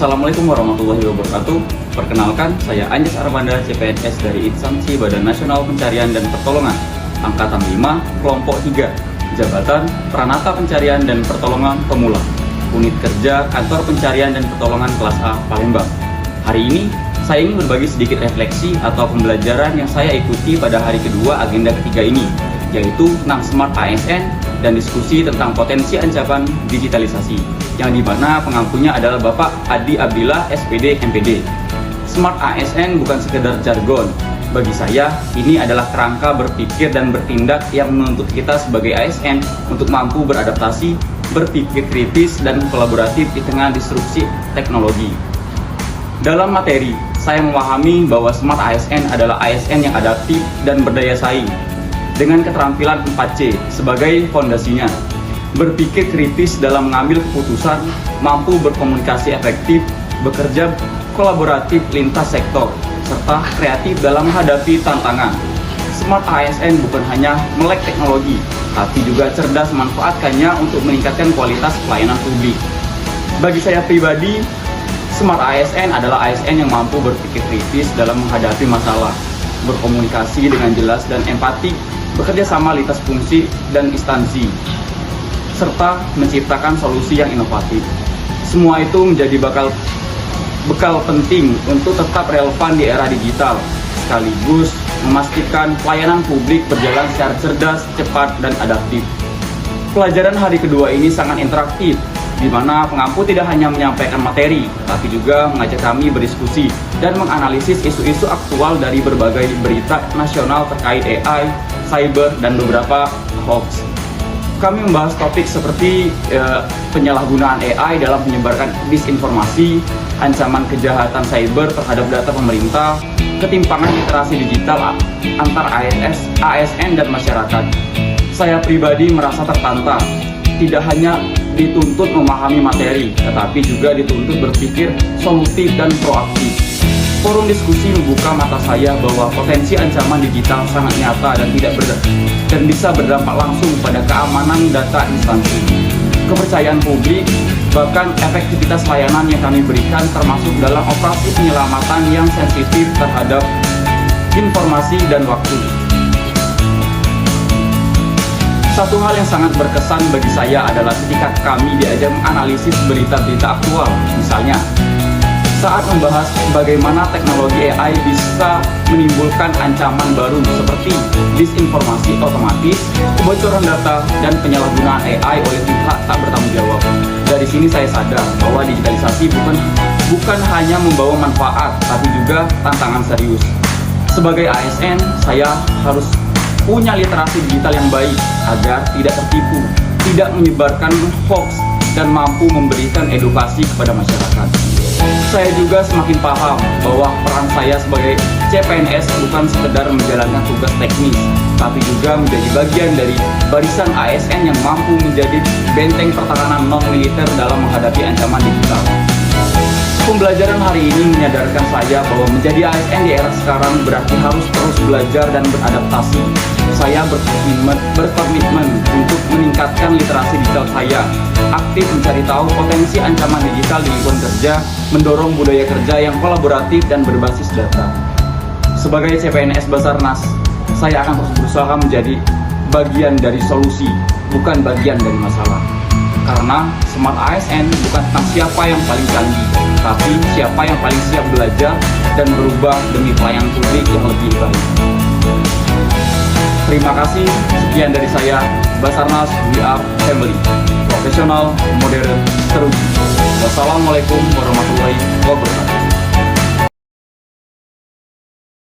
Assalamualaikum warahmatullahi wabarakatuh. Perkenalkan, saya Anjas Armanda, CPNS dari Instansi Badan Nasional Pencarian dan Pertolongan, Angkatan 5, Kelompok 3, Jabatan Pranata Pencarian dan Pertolongan Pemula, Unit Kerja Kantor Pencarian dan Pertolongan Kelas A, Palembang. Hari ini, saya ingin berbagi sedikit refleksi atau pembelajaran yang saya ikuti pada hari kedua agenda ketiga ini, yaitu tentang Smart ASN dan diskusi tentang potensi ancaman digitalisasi, yang dimana pengampunya adalah Bapak Adi Abdillah, SPD, MPD. Smart ASN bukan sekedar jargon. Bagi saya, ini adalah kerangka berpikir dan bertindak yang menuntut kita sebagai ASN untuk mampu beradaptasi, berpikir kritis, dan kolaboratif di tengah disrupsi teknologi. Dalam materi, saya memahami bahwa Smart ASN adalah ASN yang adaptif dan berdaya saing, dengan keterampilan 4C sebagai fondasinya. Berpikir kritis dalam mengambil keputusan, mampu berkomunikasi efektif, bekerja kolaboratif lintas sektor, serta kreatif dalam menghadapi tantangan. Smart ASN bukan hanya melek teknologi, tapi juga cerdas memanfaatkannya untuk meningkatkan kualitas pelayanan publik. Bagi saya pribadi, Smart ASN adalah ASN yang mampu berpikir kritis dalam menghadapi masalah, berkomunikasi dengan jelas dan empati, bekerja sama lintas fungsi dan instansi, serta menciptakan solusi yang inovatif. Semua itu menjadi bekal penting untuk tetap relevan di era digital, sekaligus memastikan pelayanan publik berjalan secara cerdas, cepat, dan adaptif. Pelajaran hari kedua ini sangat interaktif, di mana pengampu tidak hanya menyampaikan materi, tapi juga mengajak kami berdiskusi dan menganalisis isu-isu aktual dari berbagai berita nasional terkait AI, cyber, dan beberapa hoax. Kami membahas topik seperti penyalahgunaan AI dalam menyebarkan disinformasi, ancaman kejahatan cyber terhadap data pemerintah, ketimpangan literasi digital antar ASN dan masyarakat. Saya pribadi merasa tertantang, tidak hanya dituntut memahami materi, tetapi juga dituntut berpikir solutif dan proaktif. Forum diskusi membuka mata saya bahwa potensi ancaman digital sangat nyata dan bisa berdampak langsung pada keamanan data instansi, kepercayaan publik, bahkan efektivitas layanan yang kami berikan, termasuk dalam operasi penyelamatan yang sensitif terhadap informasi dan waktu. Satu hal yang sangat berkesan bagi saya adalah ketika kami diajak menganalisis berita-berita aktual, misalnya saat membahas bagaimana teknologi AI bisa menimbulkan ancaman baru seperti disinformasi otomatis, kebocoran data, dan penyalahgunaan AI oleh pihak tak bertanggung jawab. Dari sini saya sadar bahwa digitalisasi bukan hanya membawa manfaat, tapi juga tantangan serius. Sebagai ASN, saya harus punya literasi digital yang baik agar tidak tertipu, tidak menyebarkan hoax, dan mampu memberikan edukasi kepada masyarakat. Saya juga semakin paham bahwa peran saya sebagai CPNS bukan sekedar menjalankan tugas teknis, tapi juga menjadi bagian dari barisan ASN yang mampu menjadi benteng pertahanan non-militer dalam menghadapi ancaman digital. Pembelajaran hari ini menyadarkan saya bahwa menjadi ASN di era sekarang berarti harus terus belajar dan beradaptasi. Saya berkomitmen untuk meningkatkan literasi digital saya, aktif mencari tahu potensi ancaman digital di lingkungan kerja, mendorong budaya kerja yang kolaboratif dan berbasis data. Sebagai CPNS Basarnas, saya akan terus berusaha menjadi bagian dari solusi, bukan bagian dari masalah. Karena Smart ASN bukan tentang siapa yang paling canggih, tapi siapa yang paling siap belajar dan berubah demi pelayanan publik yang lebih baik. Terima kasih, sekian dari saya, Basarnas We Are Family, profesional, modern, teruji. Wassalamualaikum warahmatullahi wabarakatuh.